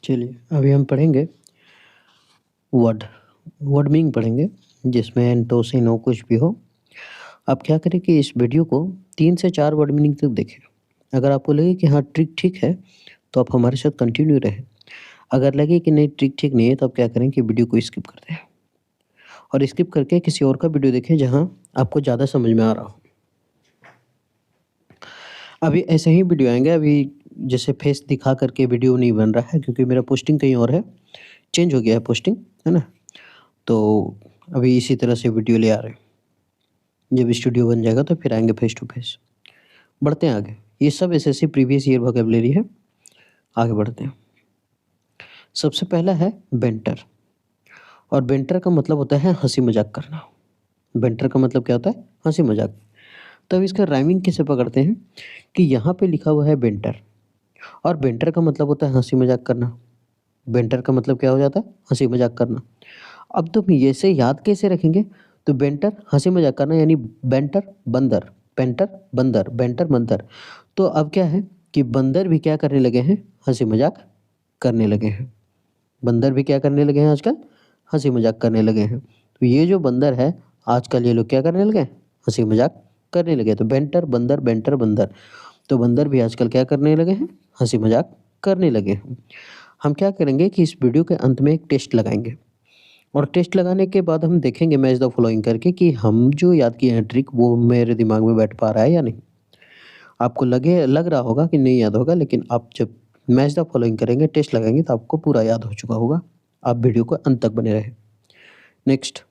चलिए, अभी हम पढ़ेंगे वर्ड वर्ड मीनिंग पढ़ेंगे, जिसमें एन, से नो कुछ भी हो। आप क्या करें कि इस वीडियो को 3 से 4 वर्ड मीनिंग तक देखें। अगर आपको लगे कि हाँ, ट्रिक ठीक है, तो आप हमारे साथ कंटिन्यू रहें। अगर लगे कि नहीं, ट्रिक ठीक नहीं है, तो आप क्या करें कि वीडियो को स्किप कर दें और स्किप करके किसी और का वीडियो देखें जहाँ आपको ज़्यादा समझ में आ रहा हो। अभी ऐसे ही वीडियो आएँगे, अभी जैसे फेस दिखा करके वीडियो नहीं बन रहा है, क्योंकि मेरा पोस्टिंग कहीं और है, चेंज हो गया है पोस्टिंग, है ना? तो अभी इसी तरह से वीडियो ले आ रहे हैं। जब स्टूडियो बन जाएगा तो फिर आएँगे फेस टू फेस। बढ़ते हैं आगे। ये सब एसएससी प्रीवियस ईयर वोकैब्युलरी है। आगे बढ़ते हैं। सबसे पहला है बेंटर, और बेंटर का मतलब होता है हँसी-मज़ाक करना। बेंटर का मतलब क्या होता है? हँसी-मज़ाक। तो अब इसका राइमिंग कैसे पकड़ते हैं कि यहाँ पे लिखा हुआ है बेंटर, और बेंटर का मतलब होता है हँसी-मज़ाक करना। बेंटर का मतलब क्या हो जाता है? हँसी-मज़ाक करना। अब तुम ऐसे याद कैसे रखेंगे? तो बेंटर हँसी-मज़ाक करना, यानी बेंटर बंदर, पेंटर बंदर, बेंटर बंदर। तो अब क्या है कि बंदर भी क्या करने लगे हैं? हँसी-मज़ाक करने लगे हैं। बंदर भी क्या करने लगे हैं आजकल? हँसी-मज़ाक करने लगे हैं। तो ये जो बंदर है, आजकल ये लोग क्या करने लगे हैं? हँसी-मज़ाक करने लगे हैं। तो बेंटर बंदर। तो बंदर भी आजकल क्या करने लगे हैं? हँसी-मज़ाक करने लगे हैं। हम क्या करेंगे कि इस वीडियो के अंत में एक टेस्ट लगाएँगे, और टेस्ट लगाने के बाद हम देखेंगे मैच द फॉलोइंग करके कि हम जो याद किए हैं ट्रिक, वो मेरे दिमाग में बैठ पा रहा है या नहीं। आपको लग रहा होगा कि नहीं याद होगा, लेकिन आप जब मैच द फॉलोइंग करेंगे, टेस्ट लगाएँगे, तो आपको पूरा याद हो चुका होगा। आप वीडियो को अंत तक बने रहें। नेक्स्ट,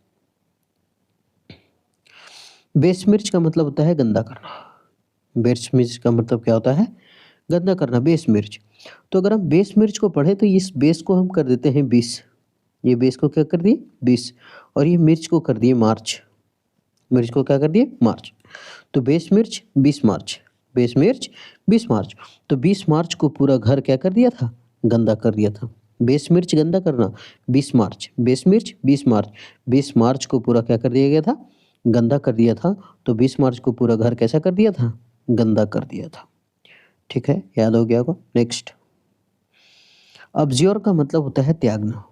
बेशमिर्च का मतलब होता है गंदा करना। बेशमिर्च का मतलब क्या होता है? गंदा करना, बेशमिर्च। तो अगर हम बेशमिर्च को पढ़ें, तो इस बेस को हम कर देते हैं 20। ये बेस को क्या कर दिए? 20, और ये मिर्च को कर दिए मार्च। मिर्च को क्या कर दिए? मार्च। तो बेस मिर्च 20 मार्च, बेस मिर्च 20 मार्च। तो 20 मार्च को पूरा घर क्या कर दिया था? गंदा कर दिया था। बेस मिर्च गंदा करना 20 मार्च, बेस मिर्च 20 मार्च। 20 मार्च को पूरा क्या कर दिया गया था? गंदा कर दिया था। तो 20 मार्च को पूरा घर कैसा कर दिया था? गंदा कर दिया था। ठीक है, याद हो गया होगा। नेक्स्ट, अब्ज्योर का मतलब होता है त्यागना।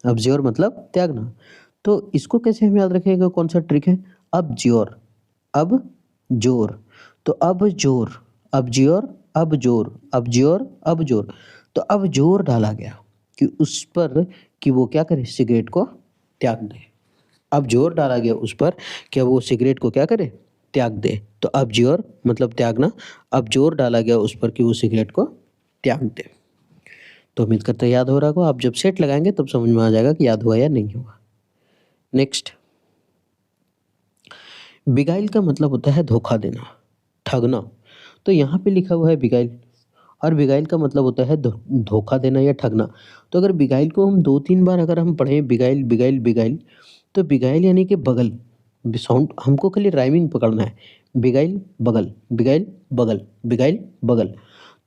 अब्ज्योर मतलब त्यागना। तो इसको कैसे हम याद रखेंगे? कौन सा ट्रिक है? अब ज्योर, अब जोर। तो अब जोर, अब ज्योर, अब जोर, अब ज्योर, अब जोर। तो अब जोर डाला गया कि उस पर कि वो क्या करे? सिगरेट को त्याग दे। अब जोर डाला गया उस पर कि वो सिगरेट को क्या करे? त्याग दे। तो अब ज्योर मतलब त्यागना, अब जोर डाला गया उस पर कि वो सिगरेट को त्याग दे। तो उम्मीद करते हैं याद हो रहा होगा। आप जब सेट लगाएंगे तब समझ में आ जाएगा कि याद हुआ या नहीं हुआ। नेक्स्ट, बिगाइल का मतलब होता है धोखा देना, ठगना। तो यहाँ पे लिखा हुआ है बिगाइल, और बिगाइल का मतलब होता है धोखा देना या ठगना। तो अगर बिगाइल को हम 2-3 बार अगर हम पढ़ें, बिगाइल बिगाइल बिगाइल, तो बिगाइल यानी कि बगल। साउंड हमको खाली राइमिंग पकड़ना है। बिगाइल बगल, बिगाइल बगल, बिगाइल बगल।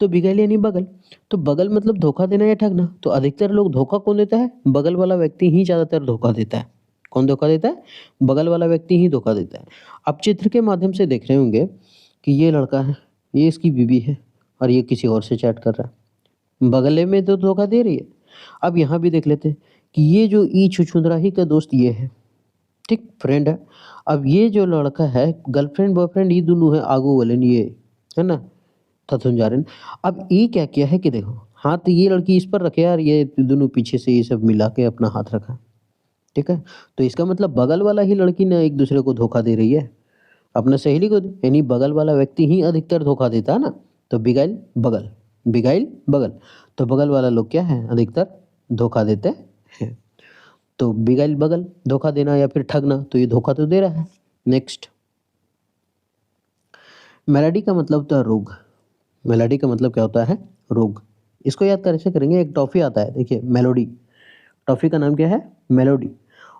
तो बिगाइल यानी बगल। तो बगल मतलब धोखा देना या ठगना। तो अधिकतर लोग धोखा कौन देता है? बगल वाला व्यक्ति ही ज़्यादातर धोखा देता है। कौन धोखा देता है? बगल वाला व्यक्ति ही धोखा देता है। आप चित्र के माध्यम से देख रहे होंगे कि ये लड़का है, ये इसकी बीवी है, और ये किसी और से चैट कर रहा है। बगले में तो धोखा दे रही है। अब यहाँ भी देख लेते हैं कि ये जो ई छुछुंदराही का दोस्त ये है, ठीक, फ्रेंड है। अब ये जो लड़का है, गर्लफ्रेंड बॉयफ्रेंड ये दोनों है, आगू वाले ये है ना, थथुन अब ये क्या किया है कि देखो, हाथ ये लड़की इस पर रखे यार, ये दोनों पीछे से ये सब मिला के अपना हाथ रखा। ठीक है, तो इसका मतलब बगल वाला ही लड़की ने एक दूसरे को धोखा दे रही है, अपना सहेली को। यानी बगल वाला व्यक्ति ही अधिकतर धोखा देता है ना। तो बिगाइल बगल, बिगाइल बगल। तो बगल वाला लोग क्या है? अधिकतर धोखा देते हैं। तो बिगाइल बगल, धोखा देना या फिर ठगना, तो ये धोखा तो दे रहा है। नेक्स्ट, मेलेडी का मतलब होता है रोग। मेलेडी का मतलब क्या होता है? रोग। इसको याद कैसे करेंगे? एक टॉफी आता है, देखिए मेलोडी। टॉफी का नाम क्या है? मेलोडी।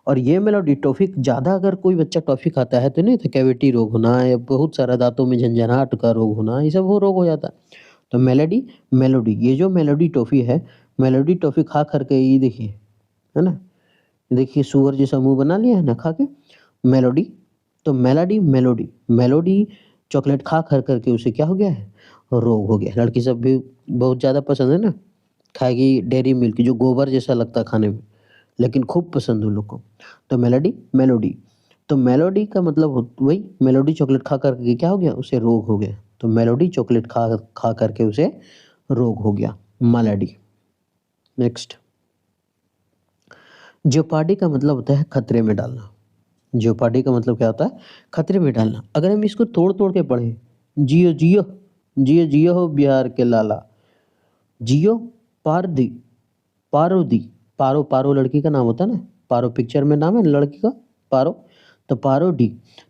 और ये मेलोडी टॉफी ज़्यादा अगर कोई बच्चा टॉफी खाता है, तो नहीं तो कैविटी रोग होना या बहुत सारा दांतों में झंझनाहट का रोग होना, ये सब वो रोग हो जाता है। तो मेलेडी, मेलोडी, ये जो मेलोडी टॉफी है, मेलोडी टॉफी खा करके ये देखिए, है ना, देखिए सुअर जैसा मुंह बना लिया है ना खा के। मेलोडी, तो मेलोडी, मेलोडी, मेलोडी चॉकलेट खा कर करके उसे क्या हो गया है? रोग हो गया। लड़की सब भी बहुत ज़्यादा पसंद है ना, खाएगी डेयरी मिल्क जो गोबर जैसा लगता है खाने में, लेकिन खूब पसंद उन लोग को। तो मेलोडी मेलोडी, तो मेलोडी का मतलब वही मेलोडी चॉकलेट खा करके क्या हो गया, उसे रोग हो गया। तो मेलोडी चॉकलेट खा खा करके उसे रोग हो गया, मालाडी। नेक्स्ट, जेओपार्डी का मतलब होता है खतरे में डालना। जेओपार्डी का मतलब क्या होता है, खतरे में डालना। अगर हम इसको तोड़ तोड़ के पढ़ें, जियो जियो जियो जियो हो बिहार के लाला, जियो पारदी पारोदी, पारो पारो लड़की का नाम होता है ना, पारो पिक्चर में नाम है ना लड़की का, पारो। तो पारो डी,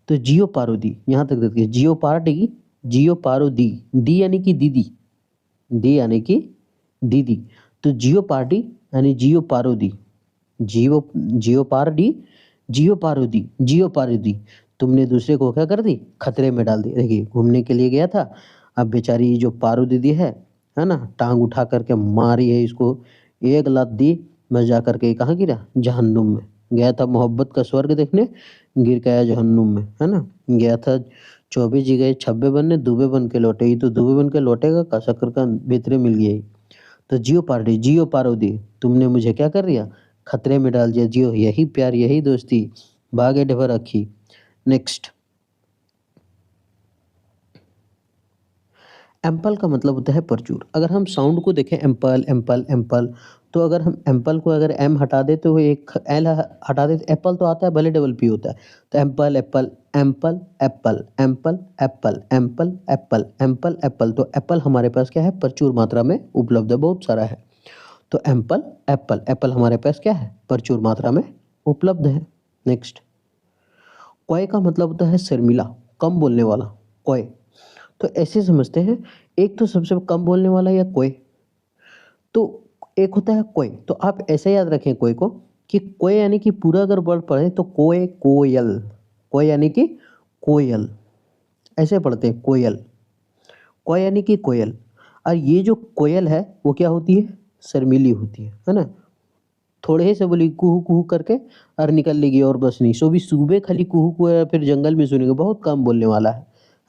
तो जियो पारो दी, यहाँ तक देखिए, जियो पार्टी, जियो पारो दी यानी कि दीदी, दी यानी कि दीदी। तो जियो पार्टी यानी जियो पारो दी, जियो जियो पार्टी, जियो पारो दी, जियो पारो दी। तुमने दूसरे को क्या कर दी, खतरे में डाल दी। देखिए घूमने के लिए गया था, अब बेचारी जो पारो दीदी है ना, टांग उठा करके मारी है इसको, एक लात दी, बस जा करके कहाँ गिरा, जहन्नुम में। गया था मोहब्बत का स्वर्ग देखने, गिर गया जहन्नुम में, है ना। गया था 24 जी गए 26 बनने, दुबे बन के लौटे। ये तो दुबे बन के लौटेगा का, शक्कर का भीतरे मिल गया ही। तो जियो पार्टी, जियो पारो दी, तुमने मुझे क्या कर दिया, खतरे में डाल दिया। जियो, यही प्यार यही दोस्ती, भागे ढबर रखी। नेक्स्ट, एम्पल का मतलब होता है प्रचुर। अगर हम साउंड को देखें, एम्पल एम्पल एम्पल, तो अगर हम एम्पल को अगर एम हटा दे तो एक एल हटा दे तो एप्पल तो आता है, भले डबल पी होता है। तो ample Apple, ample Apple, ample Apple, ample Apple, ample Apple. तो एप्पल हमारे पास क्या है, प्रचुर मात्रा में उपलब्ध है, बहुत सारा है। तो एम्पल एप्पल, एप्पल हमारे पास क्या है, प्रचुर मात्रा में उपलब्ध है। नेक्स्ट, कॉय का मतलब होता है शर्मिला, कम बोलने वाला, कॉय। तो ऐसे समझते हैं, एक तो सबसे कम बोलने वाला या कोय, तो एक होता है कोय। तो आप ऐसे याद रखें कोय को, कि कोय यानी कि पूरा अगर वर्ड पढ़े तो कोय कोयल, कोय यानी कि कोयल, ऐसे पढ़ते हैं कोयल, कोय यानी कि कोयल। और ये जो कोयल है वो क्या होती है, शर्मीली होती है ना। थोड़े से बोली कुहू कुहू करके और निकल लेगी, और बस नहीं, सो भी सुबह खाली कुहू कुहू या फिर जंगल में सुनेंगे, बहुत कम बोलने वाला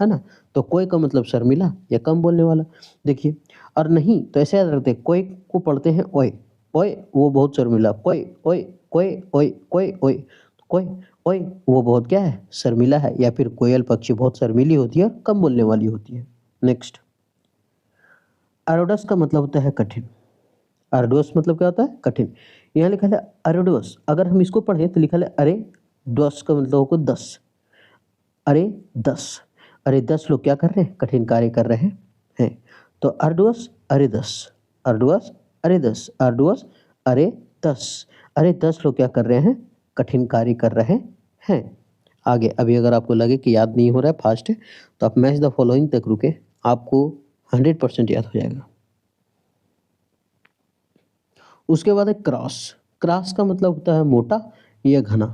है ना। तो कोई का मतलब शर्मिला या कम बोलने वाला। देखिए, और नहीं तो ऐसे याद रखते हैं, कोई को पढ़ते हैं ओए, ओए वो बहुत शर्मिला, कोई ओए, कोई ओए, कोई ओए, कोई ओए वो बहुत क्या है, शर्मिला है। या फिर कोयल पक्षी बहुत शर्मीली होती है और कम बोलने वाली होती है। नेक्स्ट, अरोडस का मतलब होता है कठिन। अर्डोस मतलब क्या होता है, कठिन। यहाँ लिखा है अर्डोस, अगर हम इसको पढ़े तो लिखा है अरे डोस का मतलब होगा 10, अरे 10, अरे 10 लोग क्या कर रहे हैं, कठिन कार्य कर रहे हैं। तो अर्डोस अरे 10, अर्डोस अरे 10, अर्डोस अरे 10, अरे 10 लोग क्या कर रहे हैं, कठिन कार्य कर रहे हैं। आगे अभी अगर आपको लगे कि याद नहीं हो रहा है, फास्ट है, तो आप मैच द फॉलोइंग तक रुके, आपको 100% याद हो जाएगा। उसके बाद है क्रॉस। क्रॉस का मतलब होता है मोटा या घना,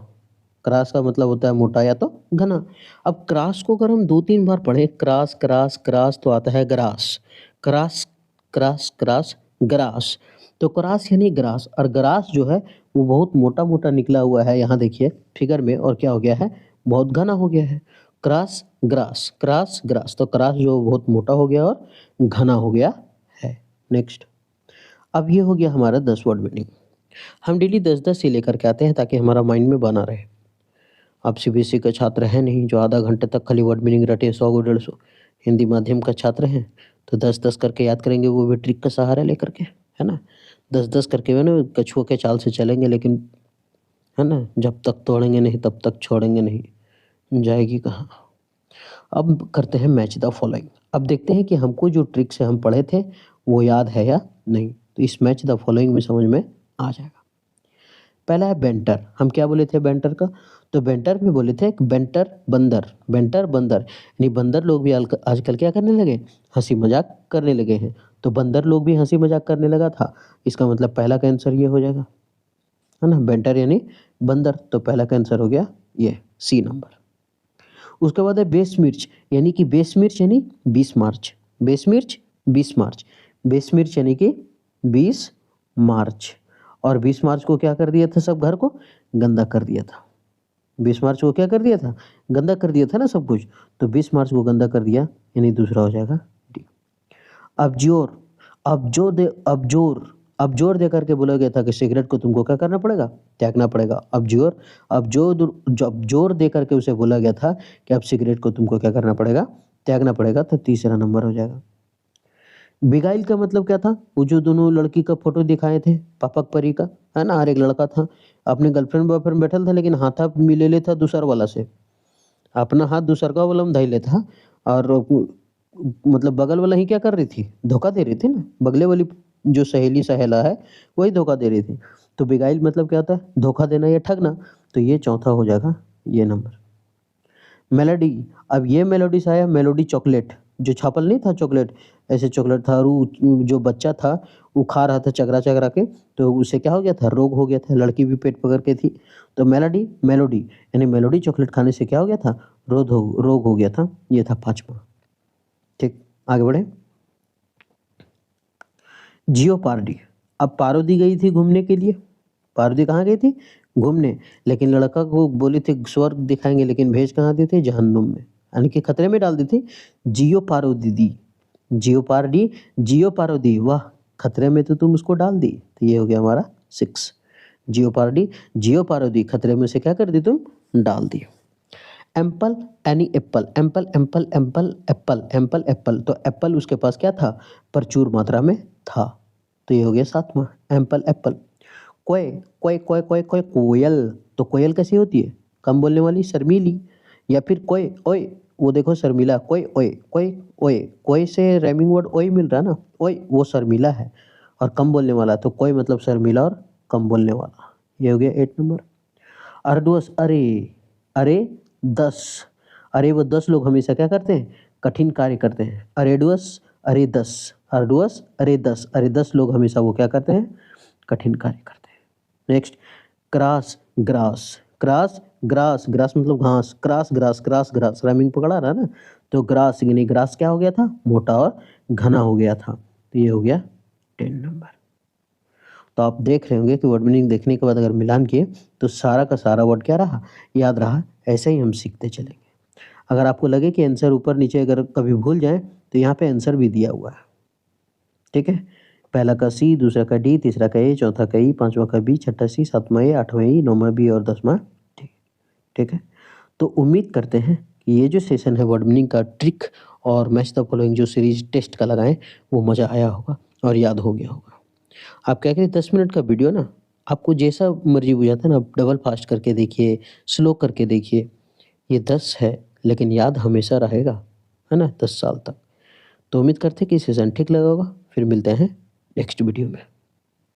क्रॉस का मतलब होता है मोटा या तो घना। अब क्रॉस को अगर हम 2-3 बार पढ़ें, क्रॉस क्रॉस क्रॉस, तो आता है grass, cross cross cross grass. तो क्रॉस यानी ग्रास, और ग्रास जो है वो बहुत मोटा मोटा निकला हुआ है, यहाँ देखिए फिगर में, और क्या हो गया है, बहुत घना हो गया है। क्रॉस ग्रास, क्रॉस ग्रास, तो क्रॉस जो बहुत मोटा हो गया और घना हो गया है। नेक्स्ट, अब ये हो गया हमारा 10 वर्ड मीनिंग। हम डेली 10-10 ही लेकर के आते हैं ताकि हमारा माइंड में बना रहे। आप सीबीएसई का छात्र हैं नहीं जो आधा घंटे तक खाली वर्ड मीनिंग रटे, 100 को 150। हिंदी माध्यम का छात्र हैं तो 10-10 करके याद करेंगे, वो भी ट्रिक का सहारा लेकर के, है ना। 10-10 करके है ना, कछुआ के चाल से चलेंगे, लेकिन है ना, जब तक तोड़ेंगे नहीं तब तक छोड़ेंगे नहीं, जाएगी कहाँ। अब करते हैं मैच द फॉलोइंग। अब देखते हैं कि हमको जो ट्रिक से हम पढ़े थे वो याद है या नहीं। तो इस मैच द फॉलोइंग में समझ में आ जाएगा। पहला है बेंटर। हम क्या बोले थे बेंटर का, तो बेंटर में बोले थे बेंटर बंदर, बेंटर बंदर, यानी बंदर लोग भी आजकल क्या करने लगे, हंसी मजाक करने लगे हैं। तो बंदर लोग भी हंसी मजाक करने लगा था, इसका मतलब पहला का आंसर ये हो जाएगा, है ना। बेंटर यानी बंदर, तो पहला का आंसर हो गया ये, सी नंबर। उसके बाद है बेस मिर्च, यानी कि बेस मिर्च यानी 20 मार्च, बेस मिर्च 20 मार्च, बेस मिर्च यानी कि 20 मार्च। और 20 मार्च को क्या कर दिया था, सब घर को गंदा कर दिया था। 20 मार्च को क्या कर दिया था, गंदा कर दिया था ना सब कुछ, तो 20 मार्च को गंदा कर दिया, यानी दूसरा हो जाएगा डी। अबजोर, अबजोर दे अबजोर, अब जोर दे करके बोला गया था कि सिगरेट को तुमको क्या करना पड़ेगा, त्यागना पड़ेगा। अब जोर दे करके उसे बोला गया था कि अब सिगरेट को तुमको क्या करना पड़ेगा, त्यागना पड़ेगा, तो तीसरा नंबर हो जाएगा। बिगाइल का मतलब क्या था, वो जो दोनों लड़की का फोटो दिखाए थे पापक परी का, है ना, हर एक लड़का था अपने गर्लफ्रेंड बॉयफ्रेंड बैठल था, लेकिन हाथा मिले था दूसर वाला से, अपना हाथ दूसर का वाला में धइले था, और मतलब बगल वाला ही क्या कर रही थी, धोखा दे रही थी ना, बगले वाली जो सहेली सहेला है वही धोखा दे रही थी। तो बिगाइल मतलब क्या होता है, धोखा देना या ठगना, तो ये चौथा हो जाएगा ये नंबर। मेलोडी, अब ये मेलोडी से आया मेलोडी चॉकलेट, जो छापल नहीं था चॉकलेट, ऐसे चॉकलेट था, और वो जो बच्चा था वो खा रहा था चगरा चगरा के, तो उसे क्या हो गया था, रोग हो गया था, लड़की भी पेट पकड़ के थी। तो मेलोडी यानी मेलोडी चॉकलेट खाने से क्या हो गया था, रोग हो गया था। ये था पांचवा। ठीक, आगे बढ़े। जियो पार्डी, अब पार्वती गई थी घूमने के लिए, पार्वती कहाँ गई थी, घूमने, लेकिन लड़का को बोली थी स्वर्ग दिखाएंगे, लेकिन भेज कहाँ दी थी, जहन्नुम में, यानी कि खतरे में डाल दी थी। जियो पार्वती दी, जियो पार्डी, जियो पार्वती, वाह, खतरे में तो तुम उसको डाल दी, तो ये हो गया हमारा 6। जियो पार्डी, जियो पार्वती, खतरे में से क्या कर दी, तुम डाल दी। एम्पल यानी Apple, ample ample ample Apple, ample Apple, तो एप्पल उसके पास क्या था, प्रचुर मात्रा में था, तो ये हो गया 7वां, एम्पल एप्पल। कोय कोय कोय कोय कोय कोयल, तो कोयल कैसी होती है, कम बोलने वाली, शर्मीली, या फिर कोय ओय, वो देखो शर्मिला, कोय ओय, कोय ओय, कोय से राइमिंग वर्ड ओय मिल रहा है ना, ओय वो शर्मिला है और कम बोलने वाला, तो कोय मतलब शर्मिला और कम बोलने वाला। ये हो गया 8 नंबर। अर्दुअस, अरे अरे 10, अरे वो 10 लोग हमेशा क्या करते हैं, कठिन कार्य करते हैं। अरेडुअस, अरे 10, अर्डुअस, अरे 10, अरे 10 लोग हमेशा वो क्या करते हैं, कठिन कार्य करते हैं। Next, cross grass, cross grass, grass मतलब घास, cross grass, cross grass, rhyming पकड़ा रहा ना, तो ग्रास यानी ग्रास क्या हो गया था, मोटा और घना हो गया था, तो ये हो गया 10 नंबर। तो आप देख रहे होंगे कि वर्ड मीनिंग देखने के बाद अगर मिलान किए तो सारा का सारा वर्ड क्या रहा, याद रहा। ऐसे ही हम सीखते चलेंगे। अगर आपको लगे कि आंसर ऊपर नीचे अगर कभी भूल जाए तो यहाँ पे आंसर भी दिया हुआ है, ठीक है। पहला का सी, दूसरा का डी, तीसरा का ए, चौथा का ई, पांचवा का बी, छठा सी, सातवां ए, आठवां ई, नौवां बी और 10वां डी, ठीक है। तो उम्मीद करते हैं कि ये जो सेशन है वर्ड मीनिंग का ट्रिक और मैच द फॉलोइंग जो सीरीज टेस्ट का लगाएं वो मज़ा आया होगा और याद हो गया होगा। आप क्या करिए, 10 मिनट का वीडियो ना, आपको जैसा मर्जी बुझाता है ना, आप डबल फास्ट करके देखिए, स्लो करके देखिए। ये 10 है लेकिन याद हमेशा रहेगा, है ना, 10 साल तक। तो उम्मीद करते हैं कि सेशन ठीक लगा होगा। फिर मिलते हैं नेक्स्ट वीडियो में।